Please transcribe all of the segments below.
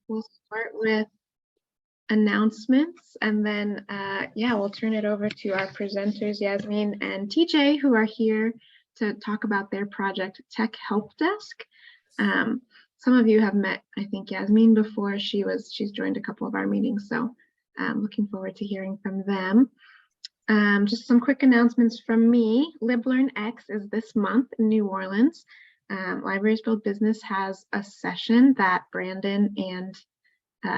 we'll start with announcements, and then yeah, we'll turn it over to our presenters, Yasmine and TJ, who are here to talk about their project Tech Help Desk. Some of you have met, I think, Yasmine before. She's joined a couple of our meetings, so looking forward to hearing from them. Just some quick announcements from me. LibLearnX is this month in New Orleans. Libraries Build Business has a session that Brandon and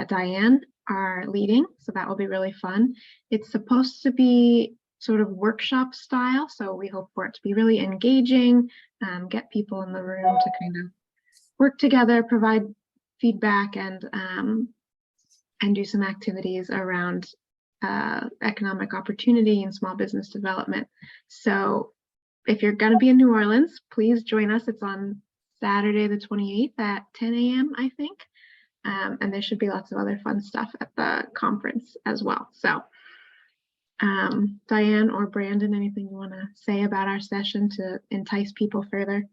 Diane are leading, so that will be really fun. It's supposed to be sort of workshop style, so we hope for it to be really engaging, get people in the room to kind of work together, provide feedback, and do some activities around economic opportunity and small business development. So if you're going to be in New Orleans, please join us. It's on Saturday the 28th at 10 a.m. I think. And there should be lots of other fun stuff at the conference as well. So Diane or Brandon, anything you want to say about our session to entice people further?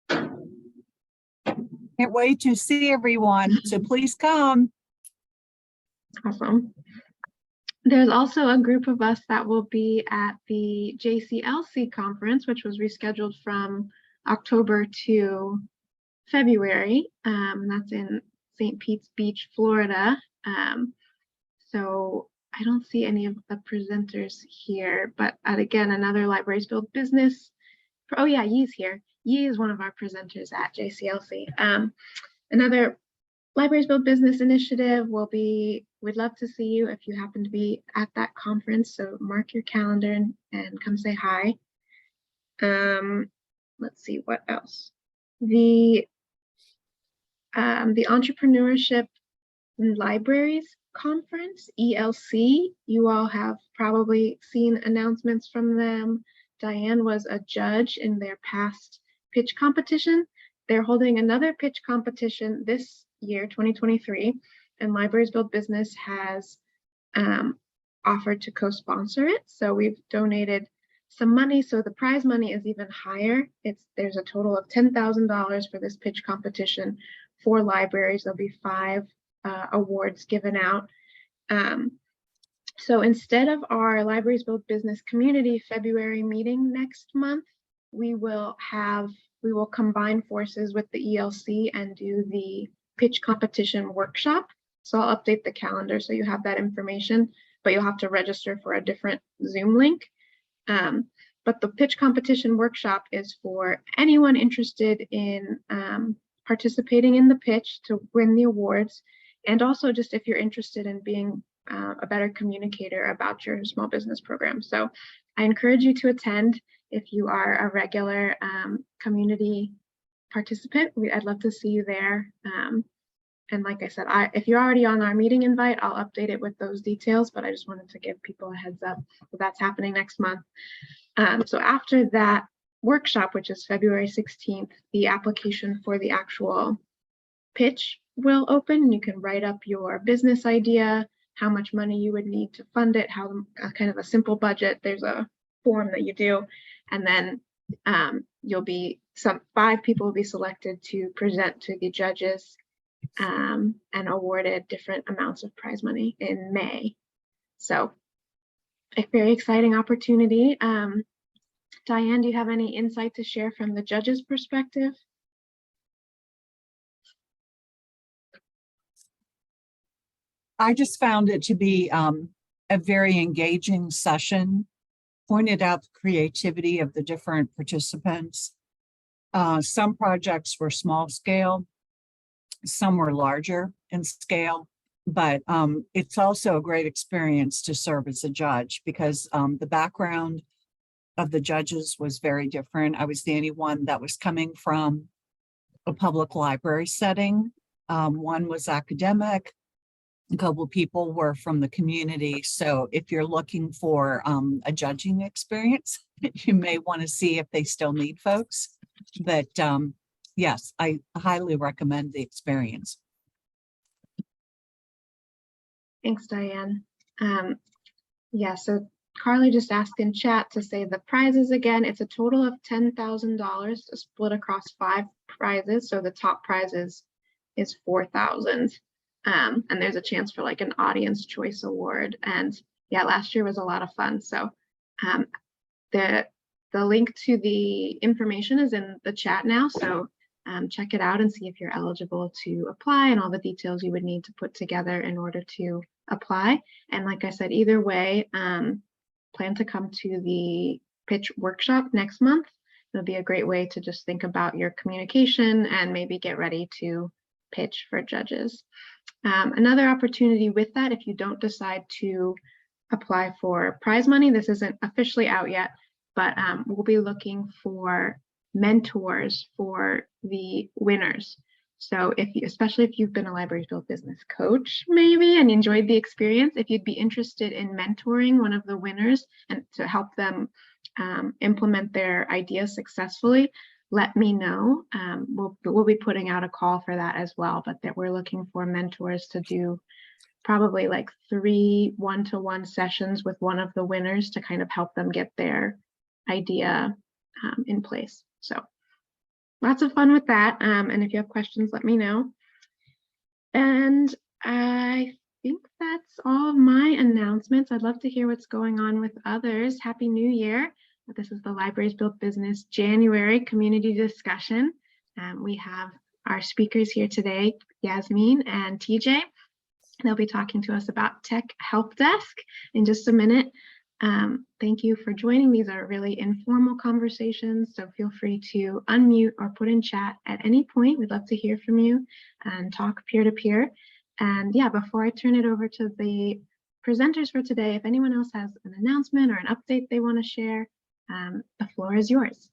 Can't wait to see everyone, so please come. Awesome. There's also a group of us that will be at the JCLC conference, which was rescheduled from October to February. That's in St. Pete's Beach, Florida. So I don't see any of the presenters here, but again, another Libraries Build Business. Oh yeah, Yi's here. Yi is one of our presenters at JCLC. Another Libraries Build Business initiative will be, we'd love to see you if you happen to be at that conference, so mark your calendar and come say hi. Let's see, what else? The Entrepreneurship in Libraries Conference, ELC, you all have probably seen announcements from them. Diane was a judge in their past pitch competition. They're holding another pitch competition this year, 2023, and Libraries Build Business has offered to co-sponsor it. So we've donated some money, so the prize money is even higher. There's a total of $10,000 for this pitch competition for libraries. There'll be 5 awards given out. So instead of our Libraries Build Business Community February meeting next month, we will combine forces with the ELC and do the pitch competition workshop. So I'll update the calendar so you have that information, but you'll have to register for a different Zoom link. But the pitch competition workshop is for anyone interested in participating in the pitch to win the awards, and also just if you're interested in being a better communicator about your small business program. So I encourage you to attend if you are a regular community participant. I'd love to see you there. And like I said, if you're already on our meeting invite, I'll update it with those details, but I just wanted to give people a heads up that that's happening next month. So after that workshop, which is February 16th, the application for the actual pitch will open, and you can write up your business idea, how much money you would need to fund it, how kind of a simple budget. There's a form that you do, and then you'll be 5 people will be selected to present to the judges and awarded different amounts of prize money in May. So a very exciting opportunity. Diane, do you have any insight to share from the judges' perspective? I just found it to be a very engaging session, pointed out the creativity of the different participants. Some projects were small scale, some were larger in scale, but it's also a great experience to serve as a judge because the background of the judges was very different. I was the only one that was coming from a public library setting. One was academic, a couple of people were from the community. So if you're looking for a judging experience, you may want to see if they still need folks. But yes, I highly recommend the experience. Thanks, Diane. Yeah, so Carly just asked in chat to say the prizes again. It's a total of $10,000 split across 5 prizes. So the top prize is is $4,000. And there's a chance for like an audience choice award. And yeah, last year was a lot of fun. So the link to the information is in the chat now. So check it out and see if you're eligible to apply and all the details you would need to put together in order to apply. And like I said, either way, plan to come to the pitch workshop next month. It'll be a great way to just think about your communication and maybe get ready to pitch for judges. Another opportunity with that, if you don't decide to apply for prize money, this isn't officially out yet, but we'll be looking for mentors for the winners. So if you, especially if you've been a Libraries Built business coach maybe and enjoyed the experience, if you'd be interested in mentoring one of the winners and to help them implement their ideas successfully, let me know. We'll be putting out a call for that as well, but that we're looking for mentors to do probably like 3 one-to-one sessions with one of the winners to kind of help them get their idea in place. So lots of fun with that. And if you have questions, let me know. And I think that's all of my announcements. I'd love to hear what's going on with others. Happy New Year. This is the Libraries Built Business January community discussion. We have our speakers here today, Yasmine and TJ. They'll be talking to us about Tech Help Desk in just a minute. Thank you for joining. These are really informal conversations, so feel free to unmute or put in chat at any point. We'd love to hear from you and talk peer-to-peer. And yeah, before I turn it over to the presenters for today, if anyone else has an announcement or an update they want to share, the floor is yours.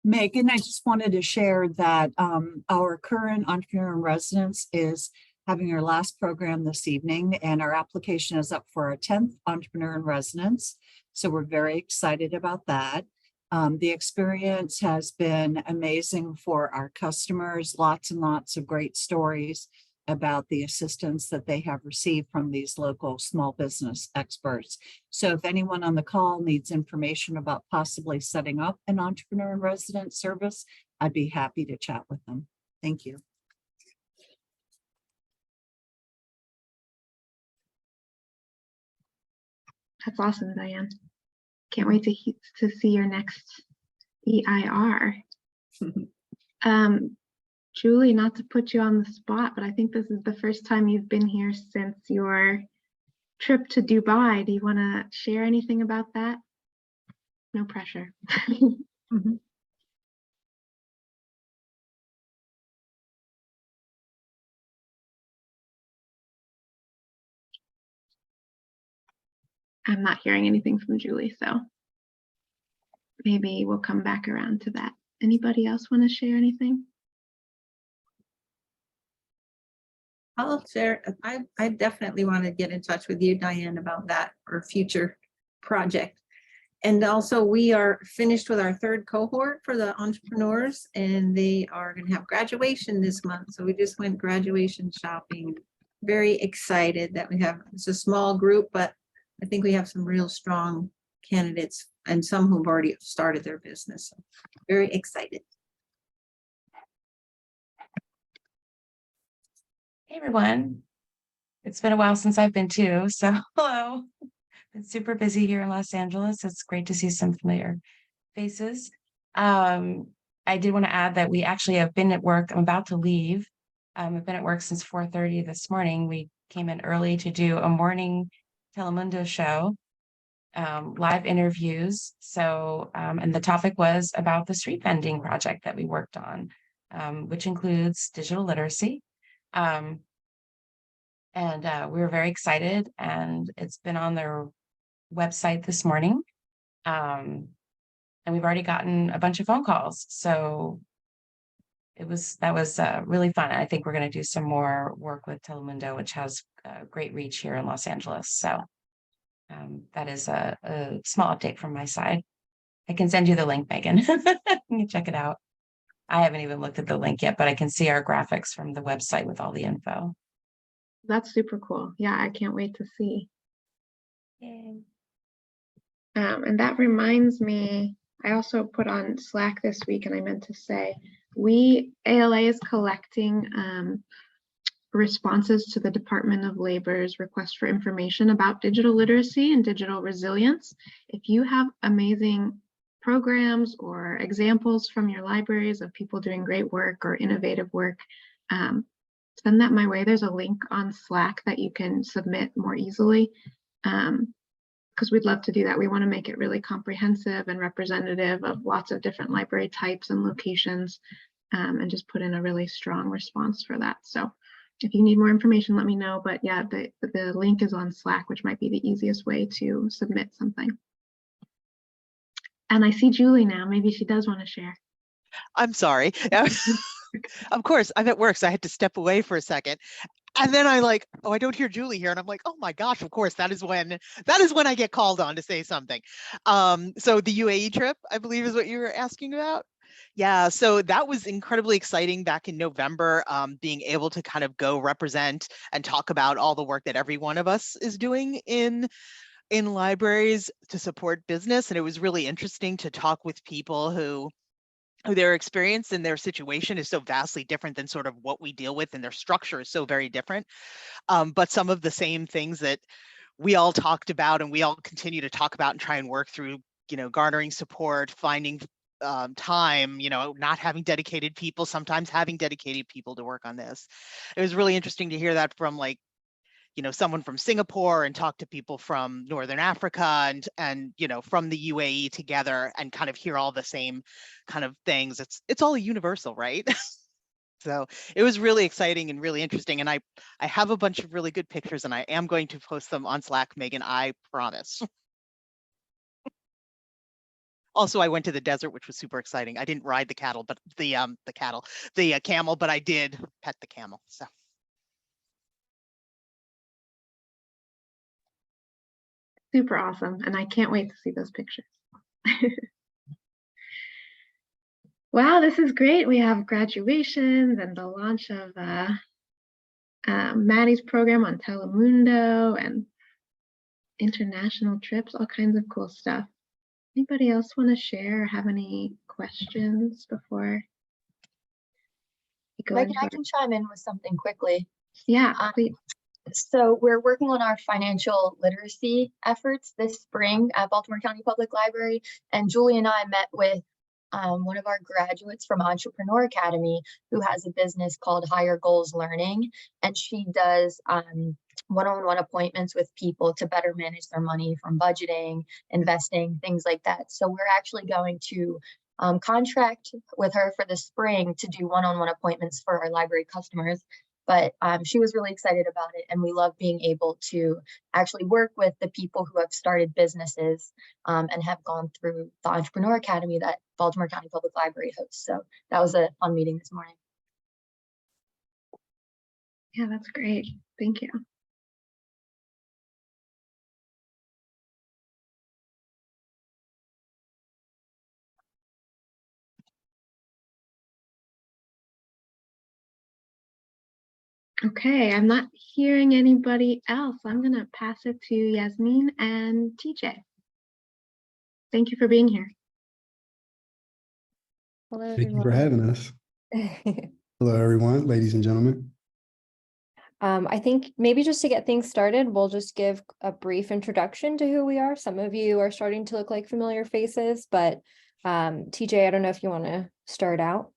Megan, I just wanted to share that our current Entrepreneur in Residence is having our last program this evening, and our application is up for our 10th Entrepreneur in Residence. So we're very excited about that. The experience has been amazing for our customers, lots and lots of great stories about the assistance that they have received from these local small business experts. So if anyone on the call needs information about possibly setting up an Entrepreneur in Residence service, I'd be happy to chat with them. Thank you. That's awesome, Diane. Can't wait to see your next EIR. Julie, not to put you on the spot, but I think this is the first time you've been here since your trip to Dubai. Do you want to share anything about that? No pressure. Mm-hmm. I'm not hearing anything from Julie, so maybe we'll come back around to that. Anybody else want to share anything? I'll share. I definitely want to get in touch with you, Diane, about that or future project. And also we are finished with our 3rd cohort for the entrepreneurs, and they are going to have graduation this month. So we just went graduation shopping. Very excited that we have, it's a small group, but I think we have some real strong candidates and some who've already started their business. So very excited. Hey everyone, it's been a while since I've been too, so hello. Been super busy here in Los Angeles. It's great to see some familiar faces. I did want to add that we actually have been at work. I'm about to leave. I've been at work since 4:30 this morning. We came in early to do a morning Telemundo show, live interviews. So, and the topic was about the street vending project that we worked on, which includes digital literacy. We were very excited, and it's been on their website this morning. And we've already gotten a bunch of phone calls. So that was really fun. I think we're going to do some more work with Telemundo, which has great reach here in Los Angeles. So that is a small update from my side. I can send you the link, Megan. You can check it out. I haven't even looked at the link yet, but I can see our graphics from the website with all the info. That's super cool. Yeah, I can't wait to see. Yay. And that reminds me, I also put on Slack this week, and I meant to say, ALA is collecting responses to the Department of Labor's request for information about digital literacy and digital resilience. If you have amazing programs or examples from your libraries of people doing great work or innovative work, send that my way. There's a link on Slack that you can submit more easily, because we'd love to do that. We want to make it really comprehensive and representative of lots of different library types and locations, and just put in a really strong response for that. So if you need more information, let me know. But yeah, the link is on Slack, which might be the easiest way to submit something. And I see Julie now. Maybe she does want to share. I'm sorry. Of course, I'm at work, so I had to step away for a second. And then I like, oh, I don't hear Julie here. And I'm like, oh my gosh, of course, that is when I get called on to say something. So the UAE trip, I believe, is what you were asking about. Yeah, so that was incredibly exciting back in November, being able to kind of go represent and talk about all the work that every one of us is doing in libraries to support business. And it was really interesting to talk with people who their experience and their situation is so vastly different than sort of what we deal with, and their structure is so very different. But some of the same things that we all talked about and we all continue to talk about and try and work through, garnering support, finding time, not having dedicated people, sometimes having dedicated people to work on this. It was really interesting to hear that from someone from Singapore, and talk to people from Northern Africa and from the UAE together, and kind of hear all the same kind of things. It's all universal, right? So it was really exciting and really interesting. And I have a bunch of really good pictures, and I am going to post them on Slack, Megan, I promise. Also, I went to the desert, which was super exciting. I didn't ride the camel, but camel, but I did pet the camel. So. Super awesome. And I can't wait to see those pictures. Wow, this is great. We have graduations and the launch of Maddie's program on Telemundo and international trips, all kinds of cool stuff. Anybody else want to share or have any questions before we go Megan, into I can chime in with something quickly. Yeah, please. So we're working on our financial literacy efforts this spring at Baltimore County Public Library, and Julie and I met with one of our graduates from Entrepreneur Academy who has a business called Higher Goals Learning, and she does one-on-one appointments with people to better manage their money, from budgeting, investing, things like that. So we're actually going to contract with her for the spring to do one-on-one appointments for our library customers. But she was really excited about it, and we love being able to actually work with the people who have started businesses and have gone through the Entrepreneur Academy that Baltimore County Public Library hosts. So that was a fun meeting this morning. Yeah, that's great. Thank you. Okay, I'm not hearing anybody else. I'm going to pass it to Yasmine and TJ. Thank you for being here. Hello, Thank you for having us. everyone. Hello, everyone, ladies and gentlemen. I think maybe just to get things started, we'll just give a brief introduction to who we are. Some of you are starting to look like familiar faces, but TJ, I don't know if you want to start out.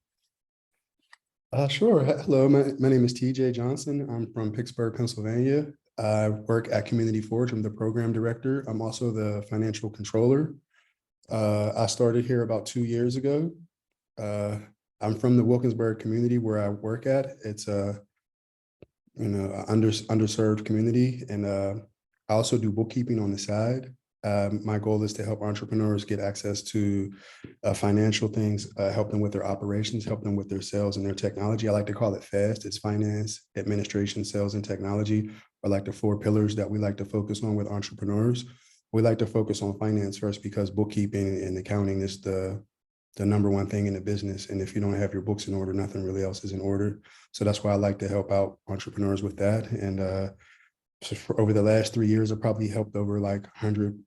Sure. Hello, my name is TJ Johnson. I'm from Pittsburgh, Pennsylvania. I work at Community Forge. I'm the program director. I'm also the financial controller. I started here about 2 years ago. I'm from the Wilkinsburg community where I work at. It's a underserved community, and I also do bookkeeping on the side. My goal is to help entrepreneurs get access to financial things, help them with their operations, help them with their sales and their technology. I like to call it FAST. It's finance, administration, sales, and technology are like the 4 pillars that we like to focus on with entrepreneurs. We like to focus on finance first because bookkeeping and accounting is the number one thing in the business. And if you don't have your books in order, nothing really else is in order. So that's why I like to help out entrepreneurs with that. And so for over the last 3 years, I've probably helped over like 100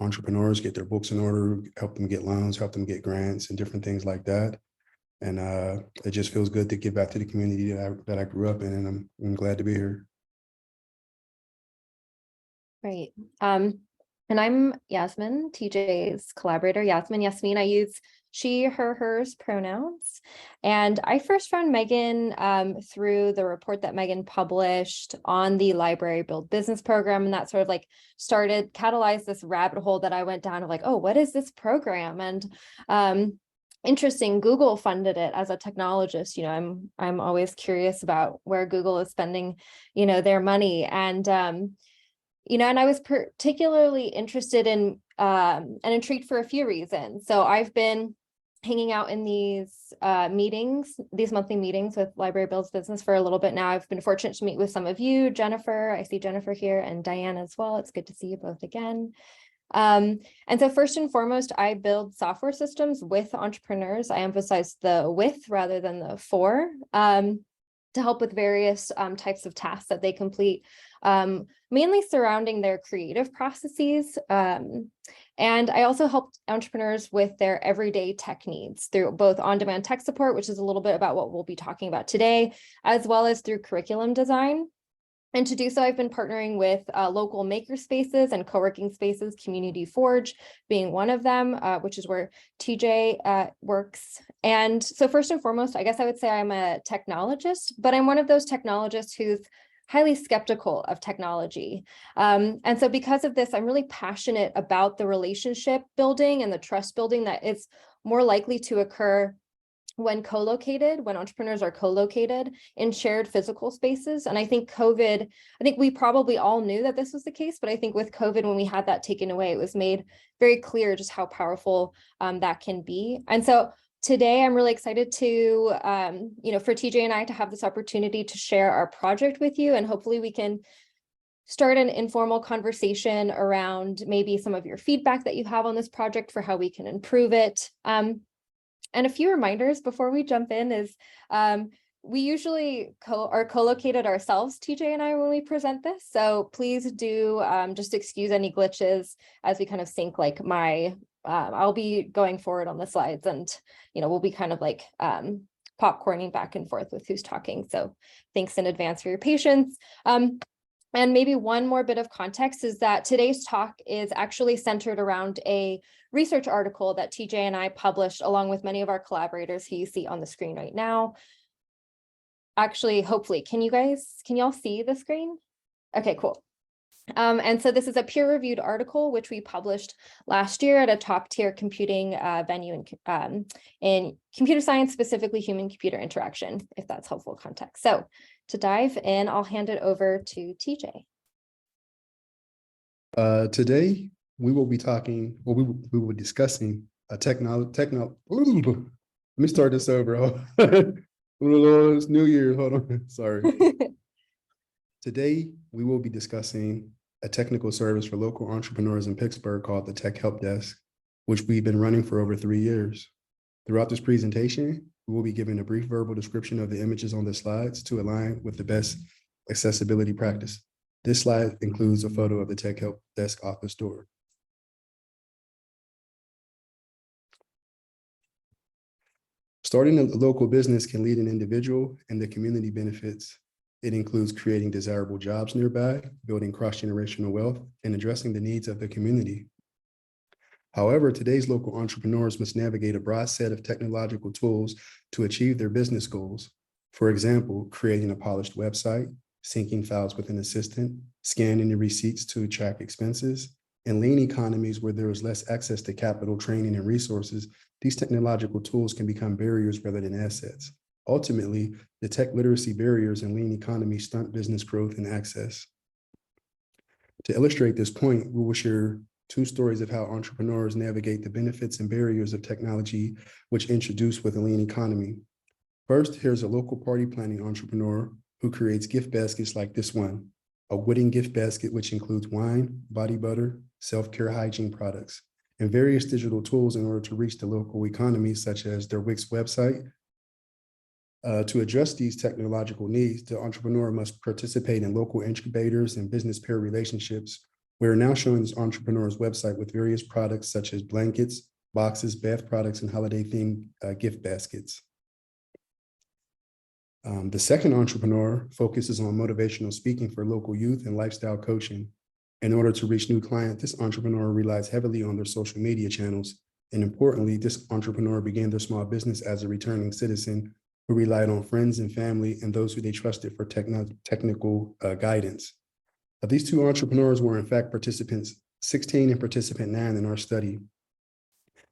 entrepreneurs get their books in order, help them get loans, help them get grants and different things like that. And it just feels good to give back to the community that I grew up in, and I'm glad to be here. Great. And I'm Yasmine, TJ's collaborator. Yasmine, I use she, her, hers pronouns. And I first found Megan through the report that Megan published on the Library Build Business program. And that sort of like catalyzed this rabbit hole that I went down of like, oh, what is this program? And interesting, Google funded it as a technologist. You know, I'm always curious about where Google is spending, you know, their money. And you know, and I was particularly interested in and intrigued for a few reasons. So I've been hanging out in these meetings, these monthly meetings with Library Builds Business for a little bit now. I've been fortunate to meet with some of you, Jennifer. I see Jennifer here, and Diane as well. It's good to see you both again. And so first and foremost, I build software systems with entrepreneurs. I emphasize the with rather than the for, to help with various types of tasks that they complete, mainly surrounding their creative processes. And I also help entrepreneurs with their everyday tech needs through both on-demand tech support, which is a little bit about what we'll be talking about today, as well as through curriculum design. And to do so, I've been partnering with local maker spaces and co-working spaces, Community Forge being one of them, which is where TJ works. And so first and foremost, I guess I would say I'm a technologist, but I'm one of those technologists who's highly skeptical of technology. And so because of this, I'm really passionate about the relationship building and the trust building that is more likely to occur when entrepreneurs are co-located in shared physical spaces. And I think we probably all knew that this was the case, but I think with COVID, when we had that taken away, it was made very clear just how powerful that can be. And so today I'm really excited to, you know, for TJ and I to have this opportunity to share our project with you, and hopefully we can start an informal conversation around maybe some of your feedback that you have on this project for how we can improve it. And a few reminders before we jump in is we usually are co-located ourselves, TJ and I, when we present this. So please do just excuse any glitches as we kind of sync like I'll be going forward on the slides, and, you know, we'll be kind of like popcorning back and forth with who's talking. So thanks in advance for your patience. And maybe one more bit of context is that today's talk is actually centered around a research article that TJ and I published along with many of our collaborators who you see on the screen right now. Actually, hopefully, can y'all see the screen? Okay, cool. And so this is a peer-reviewed article, which we published last year at a top-tier computing venue in computer science, specifically human-computer interaction, if that's helpful context. So to dive in, I'll hand it over to TJ. Today, we will be talking, or we will be discussing a let me start this over. It's New Year, hold on, sorry. Today, we will be discussing a technical service for local entrepreneurs in Pittsburgh called the Tech Help Desk, which we've been running for over 3 years. Throughout this presentation, we will be giving a brief verbal description of the images on the slides to align with the best accessibility practice. This slide includes a photo of the Tech Help Desk office door. Starting a local business can lead an individual and the community benefits. It includes creating desirable jobs nearby, building cross-generational wealth, and addressing the needs of the community. However, today's local entrepreneurs must navigate a broad set of technological tools to achieve their business goals. For example, creating a polished website, syncing files with an assistant, scanning the receipts to track expenses. In lean economies where there is less access to capital, training, and resources, these technological tools can become barriers rather than assets. Ultimately, the tech literacy barriers in lean economies stunt business growth and access. To illustrate this point, we will share 2 stories of how entrepreneurs navigate the benefits and barriers of technology which introduce with a lean economy. First, here's a local party planning entrepreneur who creates gift baskets like this one, a wooden gift basket which includes wine, body butter, self-care hygiene products, and various digital tools in order to reach the local economy, such as their Wix website. To address these technological needs, the entrepreneur must participate in local incubators and business peer relationships We are now showing this entrepreneur's website with various products such as blankets, boxes, bath products, and holiday-themed gift baskets. The second entrepreneur focuses on motivational speaking for local youth and lifestyle coaching. In order to reach new clients, this entrepreneur relies heavily on their social media channels. And importantly, this entrepreneur began their small business as a returning citizen who relied on friends and family and those who they trusted for technical guidance. These two entrepreneurs were in fact participants 16 and participant 9 in our study.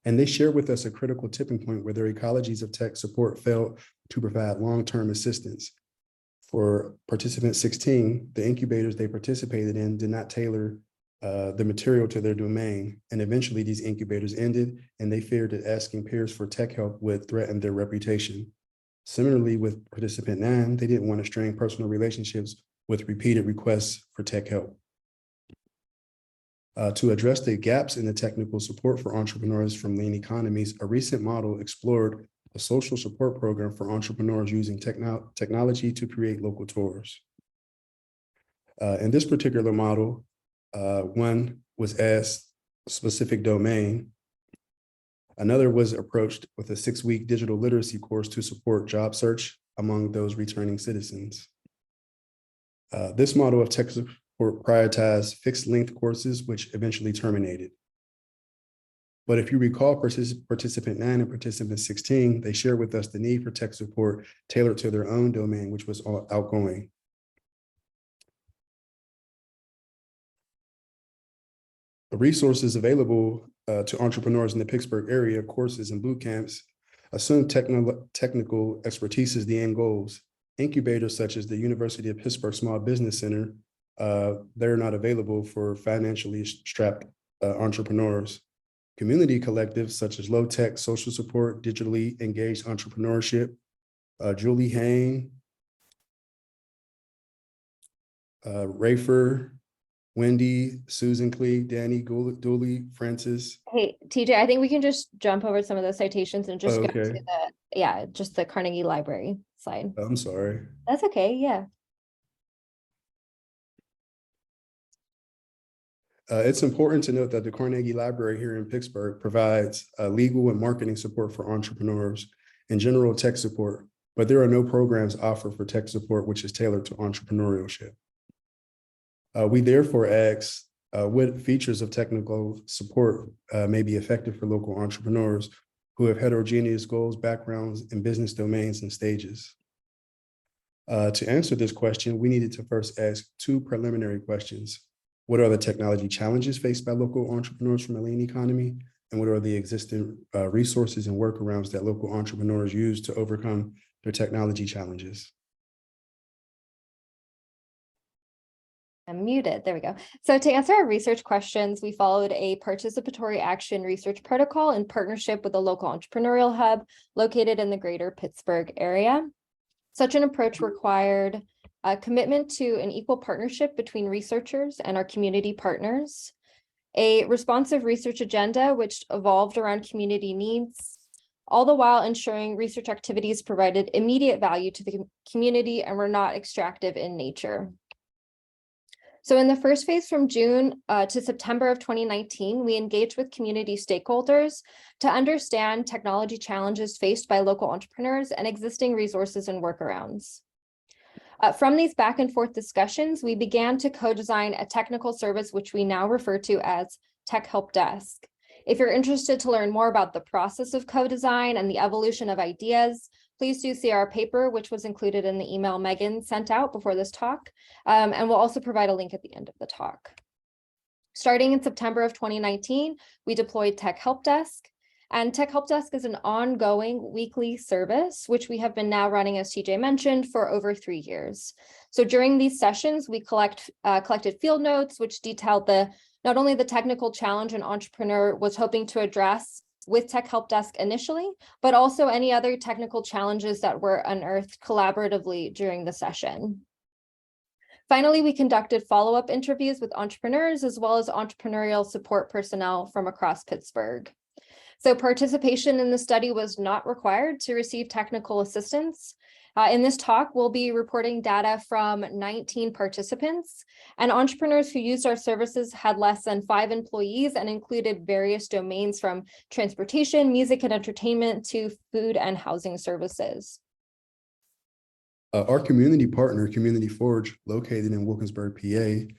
And they shared with us a critical tipping point where their ecologies of tech support failed to provide long-term assistance. For participant 16, the incubators they participated in did not tailor the material to their domain. And eventually these incubators ended and they feared that asking peers for tech help would threaten their reputation. Similarly, with participant 9, they didn't want to strain personal relationships with repeated requests for tech help. To address the gaps in the technical support for entrepreneurs from lean economies, a recent model explored a social support program for entrepreneurs using technology to create local tours. In this particular model, one was asked a specific domain. Another was approached with a 6-week digital literacy course to support job search among those returning citizens. This model of tech support prioritized fixed length courses, which eventually terminated. But if you recall participant 9 and participant 16, they shared with us the need for tech support tailored to their own domain, which was outgoing. The resources available to entrepreneurs in the Pittsburgh area, courses and boot camps, assume technical expertise is the end goals. Incubators such as the University of Pittsburgh Small Business Center, they're not available for financially strapped entrepreneurs. Community collectives such as low tech, social support, digitally engaged entrepreneurship, Julie Hain, Rafer, Wendy, Susan Clee, Danny Dooley, Francis. Hey, TJ, I think we can just jump over some of those citations and just go to Okay. just the Carnegie Library slide. I'm sorry. That's okay, yeah. It's important to note that the Carnegie Library here in Pittsburgh provides legal and marketing support for entrepreneurs and general tech support, but there are no programs offered for tech support which is tailored to entrepreneurship. We therefore ask what features of technical support may be effective for local entrepreneurs who have heterogeneous goals, backgrounds, and business domains and stages. To answer this question, we needed to first ask 2 preliminary questions. What are the technology challenges faced by local entrepreneurs from the lean economy? And what are the existing resources and workarounds that local entrepreneurs use to overcome their technology challenges? I'm muted. There we go. So to answer our research questions, we followed a participatory action research protocol in partnership with a local entrepreneurial hub located in the greater Pittsburgh area. Such an approach required a commitment to an equal partnership between researchers and our community partners, a responsive research agenda which evolved around community needs, all the while ensuring research activities provided immediate value to the community and were not extractive in nature. So in the first phase from June to September of 2019, we engaged with community stakeholders to understand technology challenges faced by local entrepreneurs and existing resources and workarounds. From these back and forth discussions, we began to co-design a technical service, which we now refer to as Tech Help Desk. If you're interested to learn more about the process of co-design and the evolution of ideas, please do see our paper, which was included in the email Megan sent out before this talk, and we'll also provide a link at the end of the talk. Starting in September of 2019, we deployed Tech Help Desk. And Tech Help Desk is an ongoing weekly service, which we have been now running, as TJ mentioned, for over 3 years. So during these sessions, we collected field notes, which detailed not only the technical challenge an entrepreneur was hoping to address with Tech Help Desk initially, but also any other technical challenges that were unearthed collaboratively during the session. Finally, we conducted follow-up interviews with entrepreneurs as well as entrepreneurial support personnel from across Pittsburgh. So participation in the study was not required to receive technical assistance. In this talk, we'll be reporting data from 19 participants, and entrepreneurs who used our services had less than 5 employees and included various domains from transportation, music and entertainment to food and housing services. Our community partner, Community Forge, located in Wilkinsburg, PA,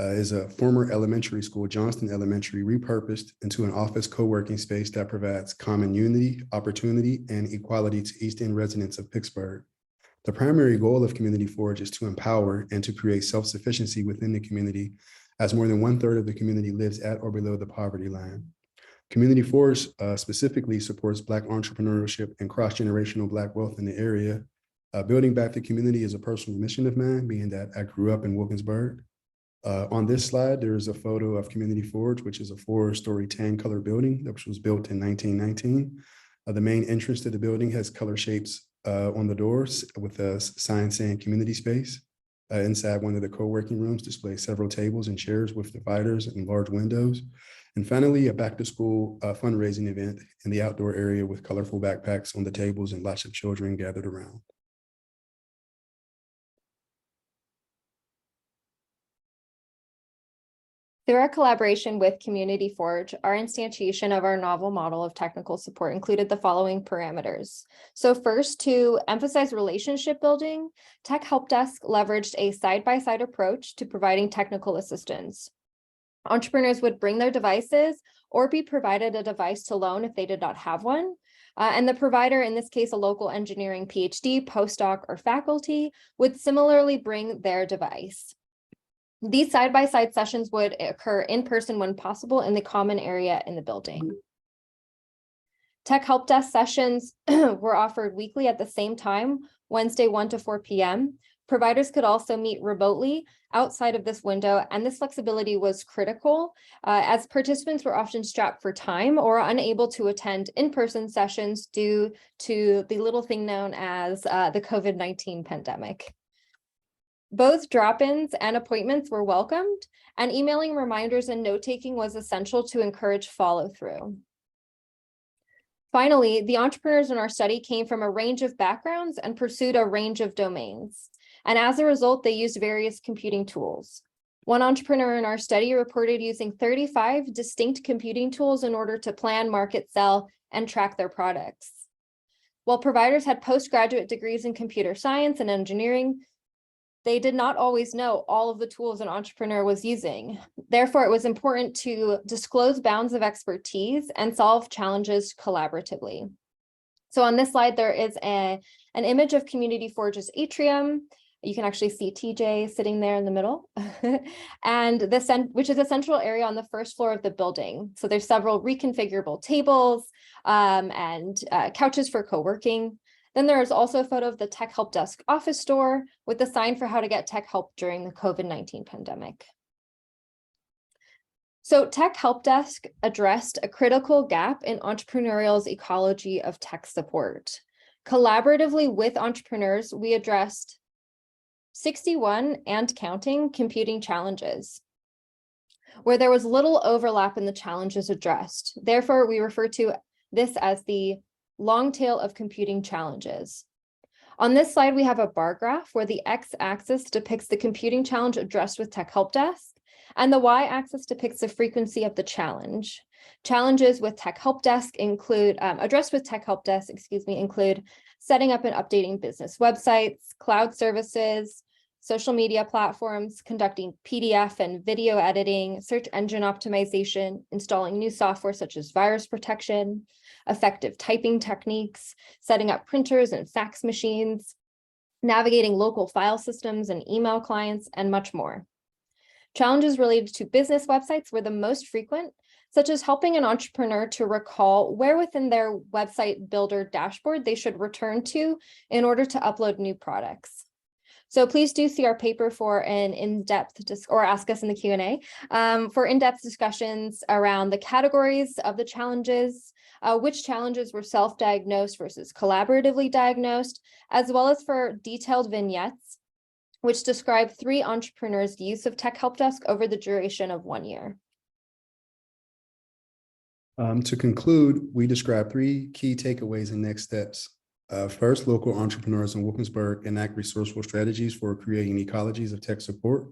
is a former elementary school, Johnston Elementary, repurposed into an office co-working space that provides common unity, opportunity, and equality to East End residents of Pittsburgh. The primary goal of Community Forge is to empower and to create self-sufficiency within the community, as more than 1/3 of the community lives at or below the poverty line. Community Forge specifically supports Black entrepreneurship and cross-generational Black wealth in the area. Building back the community is a personal mission of mine, being that I grew up in Wilkinsburg. On this slide, there is a photo of Community Forge, which is a 4-story tan color building which was built in 1919. The main entrance to the building has color shapes on the doors with a sign saying community space. Inside one of the co-working rooms displays several tables and chairs with dividers and large windows. And finally, a back-to-school fundraising event in the outdoor area with colorful backpacks on the tables and lots of children gathered around. Through our collaboration with Community Forge, our instantiation of our novel model of technical support included the following parameters. So first, to emphasize relationship building, Tech Help Desk leveraged a side-by-side approach to providing technical assistance. Entrepreneurs would bring their devices or be provided a device to loan if they did not have one. And the provider, in this case, a local engineering PhD, postdoc, or faculty, would similarly bring their device. These side-by-side sessions would occur in person when possible in the common area in the building. Tech Help Desk sessions were offered weekly at the same time, Wednesday 1 to 4 p.m. Providers could also meet remotely outside of this window, and this flexibility was critical as participants were often strapped for time or unable to attend in-person sessions due to the little thing known as the COVID-19 pandemic. Both drop-ins and appointments were welcomed, and emailing reminders and note-taking was essential to encourage follow-through. Finally, the entrepreneurs in our study came from a range of backgrounds and pursued a range of domains. And as a result, they used various computing tools. One entrepreneur in our study reported using 35 distinct computing tools in order to plan, market, sell, and track their products. While providers had postgraduate degrees in computer science and engineering, they did not always know all of the tools an entrepreneur was using. Therefore, it was important to disclose bounds of expertise and solve challenges collaboratively. So on this slide, there is an image of Community Forge's atrium. You can actually see TJ sitting there in the middle, and which is a central area on the first floor of the building. So there's several reconfigurable tables and couches for co-working. Then there is also a photo of the Tech Help Desk office store with the sign for how to get tech help during the COVID-19 pandemic. So Tech Help Desk addressed a critical gap in entrepreneurial's ecology of tech support. Collaboratively with entrepreneurs, we addressed 61 and counting computing challenges, where there was little overlap in the challenges addressed. Therefore, we refer to this as the long tail of computing challenges. On this slide, we have a bar graph where the x-axis depicts the computing challenge addressed with Tech Help Desk, and the y-axis depicts the frequency of the challenge. Challenges with Tech Help Desk include, addressed with Tech Help Desk, include setting up and updating business websites, cloud services, social media platforms, conducting PDF and video editing, search engine optimization, installing new software such as virus protection, effective typing techniques, setting up printers and fax machines, navigating local file systems and email clients, and much more. Challenges related to business websites were the most frequent, such as helping an entrepreneur to recall where within their website builder dashboard they should return to in order to upload new products. So please do see our paper for an in-depth, or ask us in the Q&A for in-depth discussions around the categories of the challenges, which challenges were self-diagnosed versus collaboratively diagnosed, as well as for detailed vignettes, which describe 3 entrepreneurs' use of Tech Help Desk over the duration of 1 year. To conclude, we describe 3 key takeaways and next steps. First, local entrepreneurs in Wilkinsburg enact resourceful strategies for creating ecologies of tech support.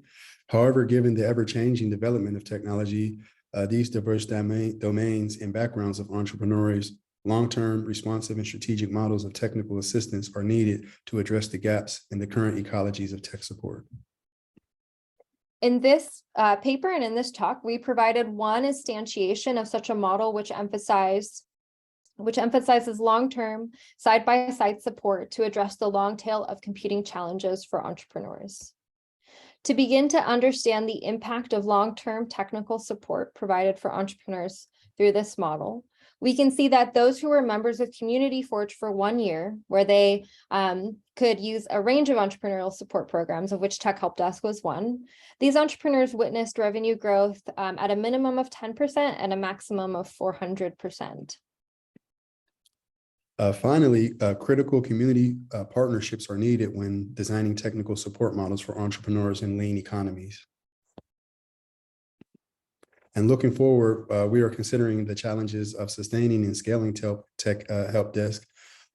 However, given the ever-changing development of technology, these diverse domains and backgrounds of entrepreneurs, long-term, responsive, and strategic models of technical assistance are needed to address the gaps in the current ecologies of tech support. In this paper and in this talk, we provided one instantiation of such a model which emphasizes long-term side-by-side support to address the long tail of competing challenges for entrepreneurs. To begin to understand the impact of long-term technical support provided for entrepreneurs through this model, we can see that those who were members of Community Forge for 1 year, where they could use a range of entrepreneurial support programs, of which Tech Help Desk was one, these entrepreneurs witnessed revenue growth at a minimum of 10% and a maximum of 400%. Finally, critical community partnerships are needed when designing technical support models for entrepreneurs in lean economies. And looking forward, we are considering the challenges of sustaining and scaling Tech Help Desk.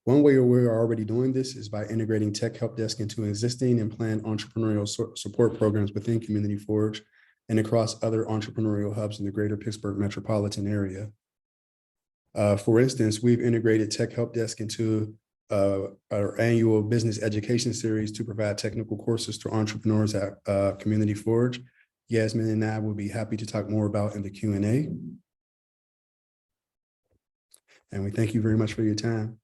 One way we are already doing this is by integrating Tech Help Desk into existing and planned entrepreneurial support programs within Community Forge and across other entrepreneurial hubs in the greater Pittsburgh metropolitan area. For instance, we've integrated Tech Help Desk into our annual business education series to provide technical courses to entrepreneurs at Community Forge. Yasmine and I will be happy to talk more about in the Q&A. And we thank you very much for your time.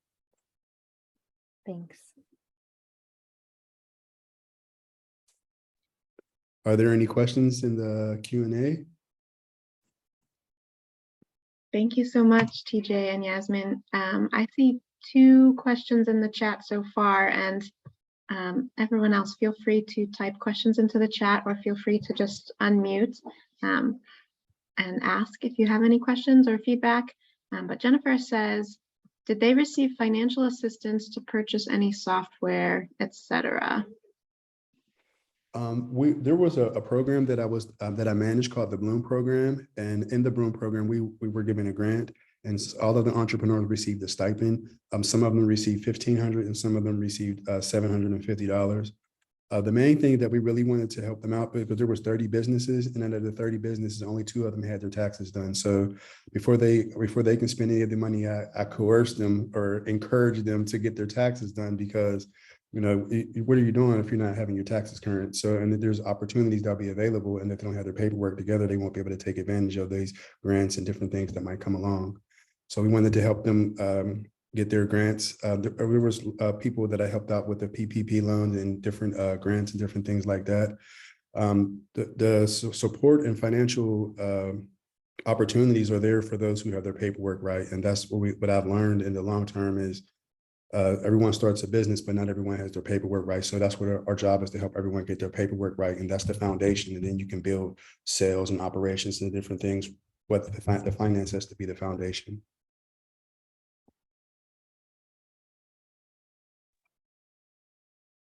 Thanks. Are there any questions in the Q&A? Thank you so much, TJ and Yasmine. I see 2 questions in the chat so far, and everyone else, feel free to type questions into the chat or feel free to just unmute and ask if you have any questions or feedback. But Jennifer says, did they receive financial assistance to purchase any software, etc.? There was a program that I managed called the Bloom program, and in the Bloom program we were given a grant, and all of the entrepreneurs received a stipend. Some of them received $1,500 and some of them received $750. The main thing that we really wanted to help them out with, because there was 30 businesses, and out of the 30 businesses, only 2 of them had their taxes done. So before they can spend any of the money, I coerced them or encouraged them to get their taxes done, because what are you doing if you're not having your taxes current? So, and that there's opportunities that'll be available, and if they don't have their paperwork together, they won't be able to take advantage of these grants and different things that might come along. So we wanted to help them get their grants. There was people that I helped out with the PPP loans and different grants and different things like that. The support and financial opportunities are there for those who have their paperwork right. And that's what I've learned in the long term is everyone starts a business, but not everyone has their paperwork right. So that's what our job is, to help everyone get their paperwork right. And that's the foundation. And then you can build sales and operations and different things, but the finance has to be the foundation.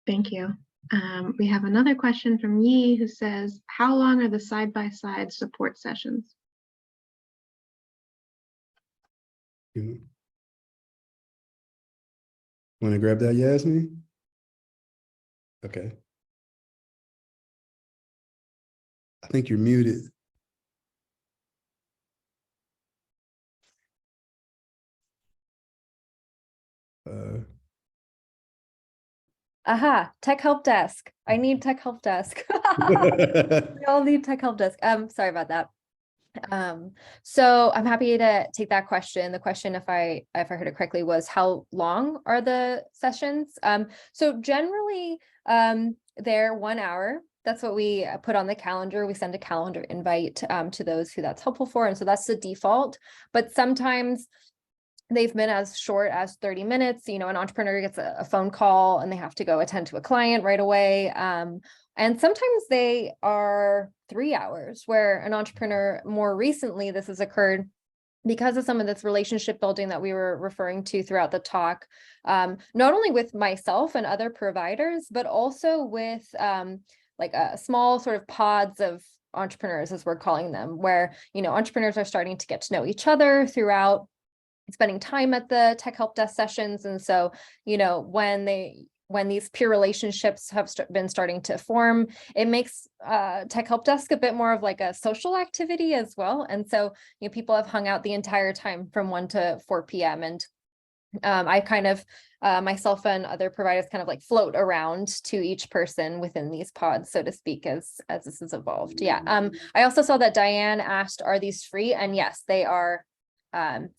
Thank you. We have another question from Yi, who says, how long are the side-by-side support sessions? Want to grab that, Yasmine? Okay. I think you're muted. Aha, Tech Help Desk. I need Tech Help Desk. We all need Tech Help Desk. Sorry about that. So I'm happy to take that question. The question, if I heard it correctly, was how long are the sessions? So generally, they're 1 hour. That's what we put on the calendar. We send a calendar invite to those who that's helpful for, and so that's the default. But sometimes they've been as short as 30 minutes. An entrepreneur gets a phone call and they have to go attend to a client right away. And sometimes they are 3 hours, where an entrepreneur, more recently, this has occurred because of some of this relationship building that we were referring to throughout the talk, not only with myself and other providers, but also with like a small sort of pods of entrepreneurs, as we're calling them, where, entrepreneurs are starting to get to know each other throughout spending time at the tech help desk sessions. And so, you know, when these peer relationships have been starting to form, it makes tech help desk a bit more of like a social activity as well. And so, you know, people have hung out the entire time from 1 to 4 p.m. And I kind of, myself and other providers kind of like float around to each person within these pods, so to speak, as this has evolved. Yeah. I also saw that Diane asked, are these free? And yes, they are